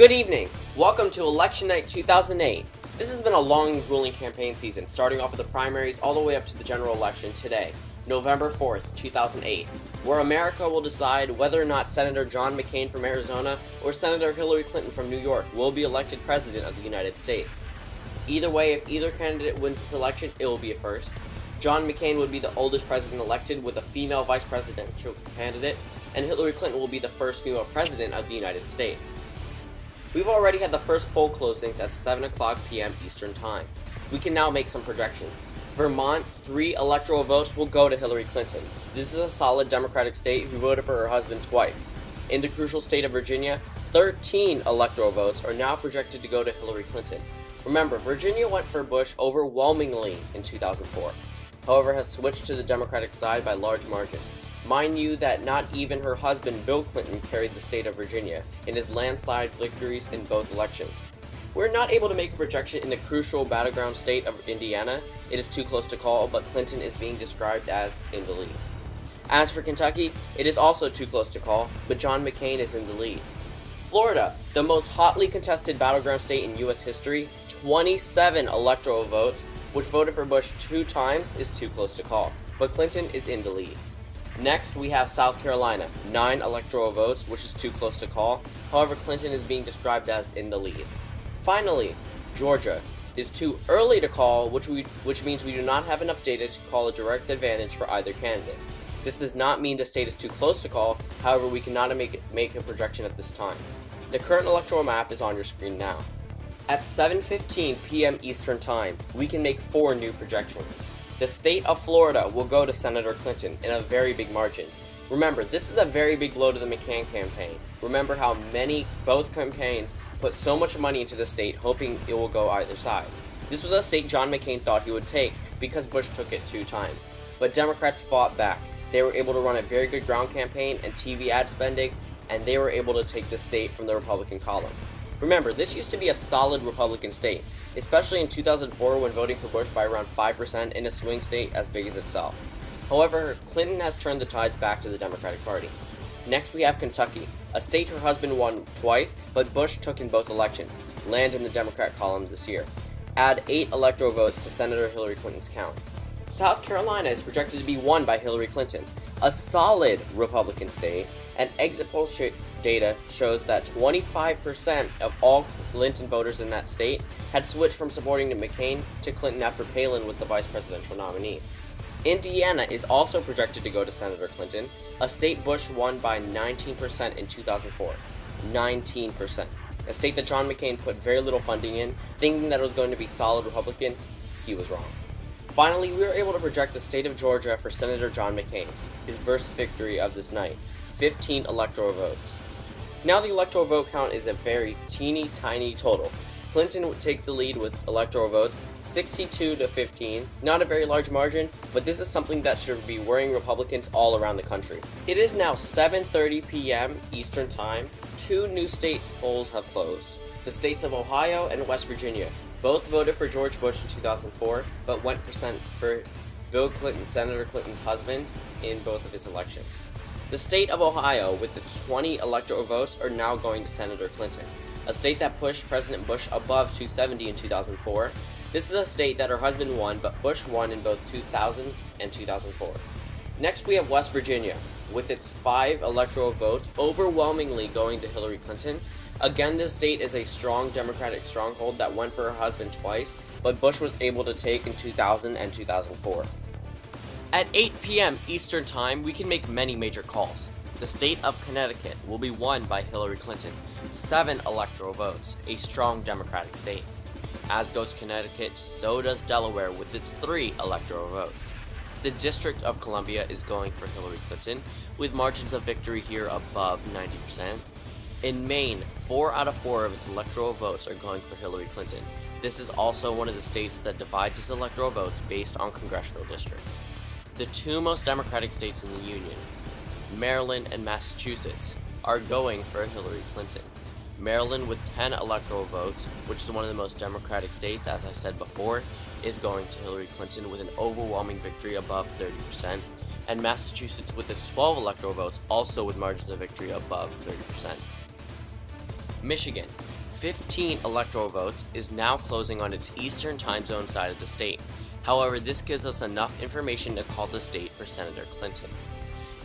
Good evening. Welcome to Election Night 2008. This has been a long and grueling campaign season, starting off with the primaries all the way up to the general election today, November 4th, 2008, where America will decide whether or not Senator John McCain from Arizona or Senator Hillary Clinton from New York will be elected President of the United States. Either way, if either candidate wins this election, it will be a first. John McCain would be the oldest president elected with a female vice presidential candidate, and Hillary Clinton will be the first female president of the United States. We've already had the first poll closings at 7 o'clock p.m. Eastern Time. We can now make some projections. Vermont, 3 electoral votes will go to Hillary Clinton. This is a solid Democratic state who voted for her husband twice. In the crucial state of Virginia, 13 electoral votes are now projected to go to Hillary Clinton. Remember, Virginia went for Bush overwhelmingly in 2004, however has switched to the Democratic side by large margins. Mind you that not even her husband Bill Clinton carried the state of Virginia in his landslide victories in both elections. We're not able to make a projection in the crucial battleground state of Indiana. It is too close to call, but Clinton is being described as in the lead. As for Kentucky, it is also too close to call, but John McCain is in the lead. Florida, the most hotly contested battleground state in U.S. history, 27 electoral votes, which voted for Bush 2 times, is too close to call, but Clinton is in the lead. Next, we have South Carolina, 9 electoral votes, which is too close to call. However, Clinton is being described as in the lead. Finally, Georgia is too early to call, which means we do not have enough data to call a direct advantage for either candidate. This does not mean the state is too close to call, however, we cannot make a projection at this time. The current electoral map is on your screen now. At 7:15 p.m. Eastern Time, we can make 4 new projections. The state of Florida will go to Senator Clinton in a very big margin. Remember, this is a very big blow to the McCain campaign. Remember how both campaigns put so much money into the state hoping it will go either side. This was a state John McCain thought he would take because Bush took it 2 times. But Democrats fought back. They were able to run a very good ground campaign and TV ad spending, and they were able to take the state from the Republican column. Remember, this used to be a solid Republican state, especially in 2004 when voting for Bush by around 5% in a swing state as big as itself. However, Clinton has turned the tides back to the Democratic Party. Next we have Kentucky, a state her husband won twice, but Bush took in both elections, land in the Democrat column this year. Add 8 electoral votes to Senator Hillary Clinton's count. South Carolina is projected to be won by Hillary Clinton, a solid Republican state, and exit poll data shows that 25% of all Clinton voters in that state had switched from supporting McCain to Clinton after Palin was the vice presidential nominee. Indiana is also projected to go to Senator Clinton, a state Bush won by 19% in 2004. 19%. A state that John McCain put very little funding in, thinking that it was going to be solid Republican. He was wrong. Finally, we were able to project the state of Georgia for Senator John McCain, his first victory of this night. 15 electoral votes. Now the electoral vote count is a very teeny tiny total. Clinton would take the lead with electoral votes 62 to 15, not a very large margin, but this is something that should be worrying Republicans all around the country. It is now 7:30 p.m. Eastern Time. 2 new state polls have closed. The states of Ohio and West Virginia both voted for George Bush in 2004, but went for Bill Clinton, Senator Clinton's husband, in both of his elections. The state of Ohio, with its 20 electoral votes, are now going to Senator Clinton, a state that pushed President Bush above 270 in 2004. This is a state that her husband won, but Bush won in both 2000 and 2004. Next we have West Virginia, with its 5 electoral votes overwhelmingly going to Hillary Clinton. Again, this state is a strong Democratic stronghold that went for her husband twice, but Bush was able to take in 2000 and 2004. At 8 p.m. Eastern Time, we can make many major calls. The state of Connecticut will be won by Hillary Clinton, 7 electoral votes, a strong Democratic state. As goes Connecticut, so does Delaware with its 3 electoral votes. The District of Columbia is going for Hillary Clinton, with margins of victory here above 90%. In Maine, 4 out of 4 of its electoral votes are going for Hillary Clinton. This is also one of the states that divides its electoral votes based on congressional district. The 2 most Democratic states in the Union, Maryland and Massachusetts, are going for Hillary Clinton. Maryland, with 10 electoral votes, which is one of the most Democratic states, as I said before, is going to Hillary Clinton with an overwhelming victory above 30%, and Massachusetts, with its 12 electoral votes, also with margins of victory above 30%. Michigan, 15 electoral votes is now closing on its eastern time zone side of the state. However, this gives us enough information to call the state for Senator Clinton.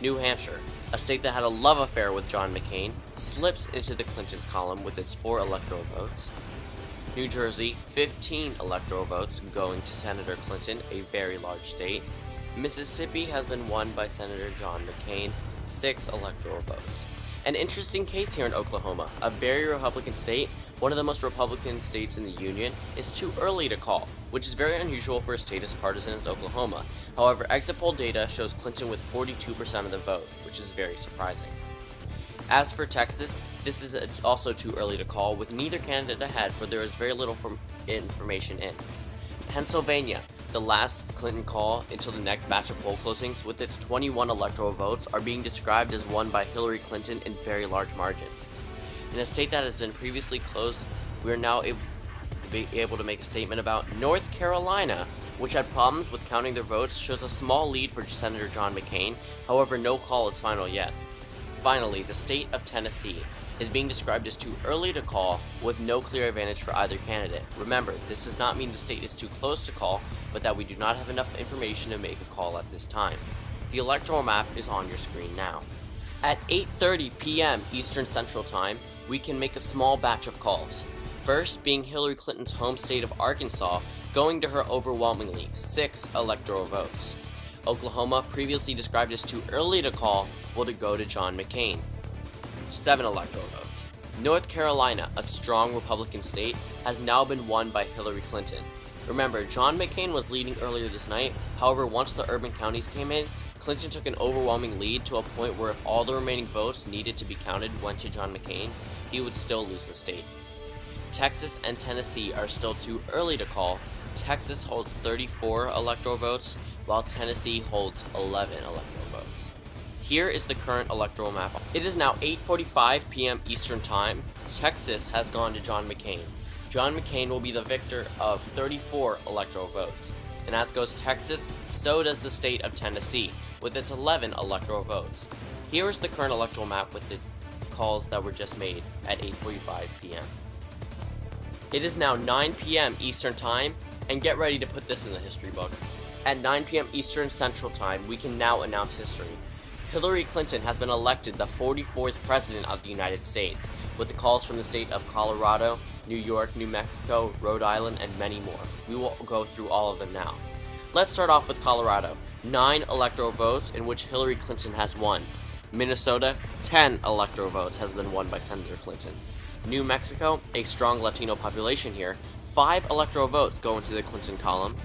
New Hampshire, a state that had a love affair with John McCain, slips into the Clintons column with its 4 electoral votes. New Jersey, 15 electoral votes going to Senator Clinton, a very large state. Mississippi has been won by Senator John McCain, 6 electoral votes. An interesting case here in Oklahoma, a very Republican state, one of the most Republican states in the Union, is too early to call, which is very unusual for a state as partisan as Oklahoma. However, exit poll data shows Clinton with 42% of the vote, which is very surprising. As for Texas, this is also too early to call, with neither candidate ahead, for there is very little information in. Pennsylvania, the last Clinton call until the next batch of poll closings, with its 21 electoral votes, are being described as won by Hillary Clinton in very large margins. In a state that has been previously closed, we are now able to make a statement about North Carolina, which had problems with counting their votes, shows a small lead for Senator John McCain. However, no call is final yet. Finally, the state of Tennessee is being described as too early to call, with no clear advantage for either candidate. Remember, this does not mean the state is too close to call, but that we do not have enough information to make a call at this time. The electoral map is on your screen now. At 8:30 p.m. Eastern Central Time, we can make a small batch of calls. First being Hillary Clinton's home state of Arkansas, going to her overwhelmingly 6 electoral votes. Oklahoma, previously described as too early to call, will go to John McCain, 7 electoral votes. North Carolina, a strong Republican state, has now been won by Hillary Clinton. Remember, John McCain was leading earlier this night. However, once the urban counties came in, Clinton took an overwhelming lead to a point where if all the remaining votes needed to be counted went to John McCain, he would still lose the state. Texas and Tennessee are still too early to call. Texas holds 34 electoral votes, while Tennessee holds 11 electoral votes. Here is the current electoral map. It is now 8:45 p.m. Eastern Time. Texas has gone to John McCain. John McCain will be the victor of 34 electoral votes. And as goes Texas, so does the state of Tennessee, with its 11 electoral votes. Here is the current electoral map with the calls that were just made at 8:45 p.m. It is now 9 p.m. Eastern Time, and get ready to put this in the history books. At 9 p.m. Eastern Central Time, we can now announce history. Hillary Clinton has been elected the 44th President of the United States, with the calls from the state of Colorado, New York, New Mexico, Rhode Island, and many more. We will go through all of them now. Let's start off with Colorado. 9 electoral votes in which Hillary Clinton has won. Minnesota, 10 electoral votes has been won by Senator Clinton. New Mexico, a strong Latino population here, 5 electoral votes go into the Clinton column.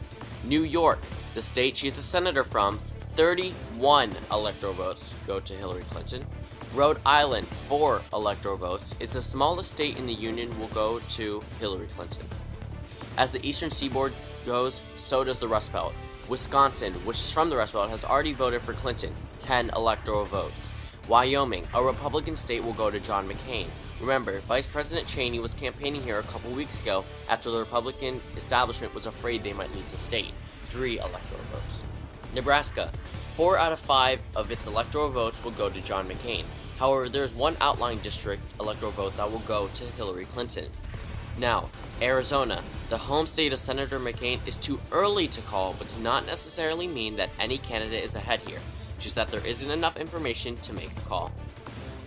New York, the state she is a senator from, 31 electoral votes go to Hillary Clinton. Rhode Island, 4 electoral votes. It's the smallest state in the Union, will go to Hillary Clinton. As the Eastern Seaboard goes, so does the Rust Belt. Wisconsin, which is from the Rust Belt, has already voted for Clinton, 10 electoral votes. Wyoming, a Republican state, will go to John McCain. Remember, Vice President Cheney was campaigning here a couple weeks ago after the Republican establishment was afraid they might lose the state, 3 electoral votes. Nebraska, 4 out of 5 of its electoral votes will go to John McCain. However, there is one outlying district electoral vote that will go to Hillary Clinton. Now, Arizona, the home state of Senator McCain, is too early to call, but does not necessarily mean that any candidate is ahead here, just that there isn't enough information to make a call.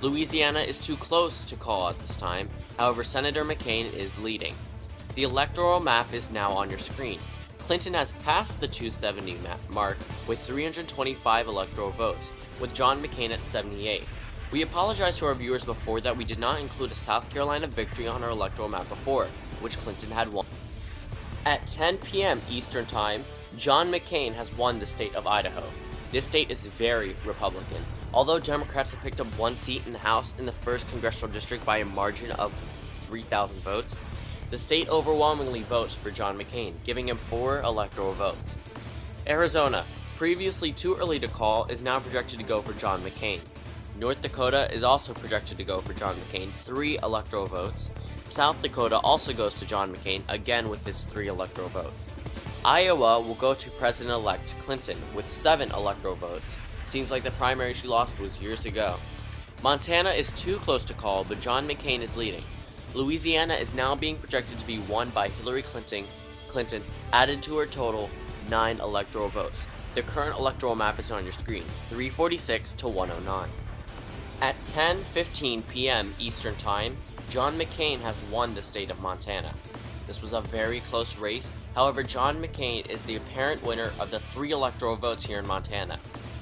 Louisiana is too close to call at this time, however Senator McCain is leading. The electoral map is now on your screen. Clinton has passed the 270 mark with 325 electoral votes, with John McCain at 78. We apologize to our viewers before that we did not include a South Carolina victory on our electoral map before, which Clinton had won. At 10 p.m. Eastern Time, John McCain has won the state of Idaho. This state is very Republican. Although Democrats have picked up 1 seat in the House in the 1st Congressional District by a margin of 3,000 votes, the state overwhelmingly votes for John McCain, giving him 4 electoral votes. Arizona, previously too early to call, is now projected to go for John McCain. North Dakota is also projected to go for John McCain, 3 electoral votes. South Dakota also goes to John McCain, again with its 3 electoral votes. Iowa will go to President-elect Clinton with 7 electoral votes. Seems like the primary she lost was years ago. Montana is too close to call, but John McCain is leading. Louisiana is now being projected to be won by Hillary Clinton, added to her total 9 electoral votes. The current electoral map is on your screen, 346 to 109. At 10:15 p.m. Eastern Time, John McCain has won the state of Montana. This was a very close race. However, John McCain is the apparent winner of the 3 electoral votes here in Montana.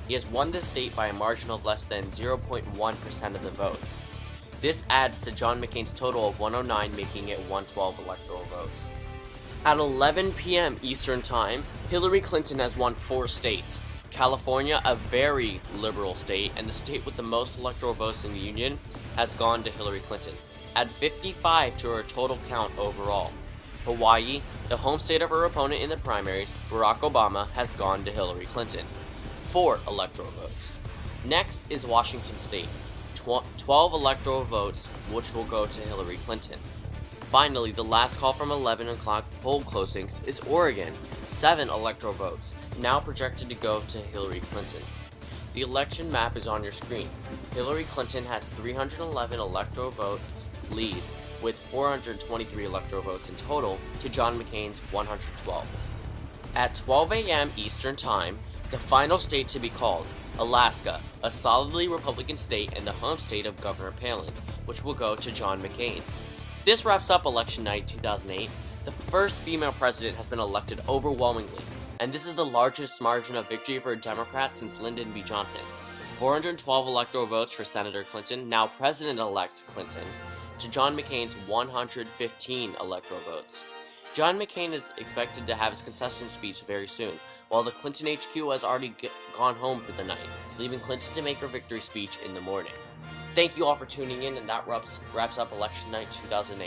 He has won the state by a margin of less than 0.1% of the vote. This adds to John McCain's total of 109, making it 112 electoral votes. At 11 p.m. Eastern Time, Hillary Clinton has won 4 states. California, a very liberal state, and the state with the most electoral votes in the union, has gone to Hillary Clinton. Add 55 to her total count overall. Hawaii, the home state of her opponent in the primaries, Barack Obama, has gone to Hillary Clinton. 4 electoral votes. Next is Washington State. 12 electoral votes, which will go to Hillary Clinton. Finally, the last call from 11 o'clock poll closings is Oregon, 7 electoral votes, now projected to go to Hillary Clinton. The election map is on your screen. Hillary Clinton has 311 electoral votes lead, with 423 electoral votes in total, to John McCain's 112. At 12 a.m. Eastern Time, the final state to be called, Alaska, a solidly Republican state and the home state of Governor Palin, which will go to John McCain. This wraps up election night 2008. The first female president has been elected overwhelmingly, and this is the largest margin of victory for a Democrat since Lyndon B. Johnson. 412 electoral votes for Senator Clinton, now President-elect Clinton, to John McCain's 115 electoral votes. John McCain is expected to have his concession speech very soon, while the Clinton HQ has already gone home for the night, leaving Clinton to make her victory speech in the morning. Thank you all for tuning in, and that wraps up election night 2008.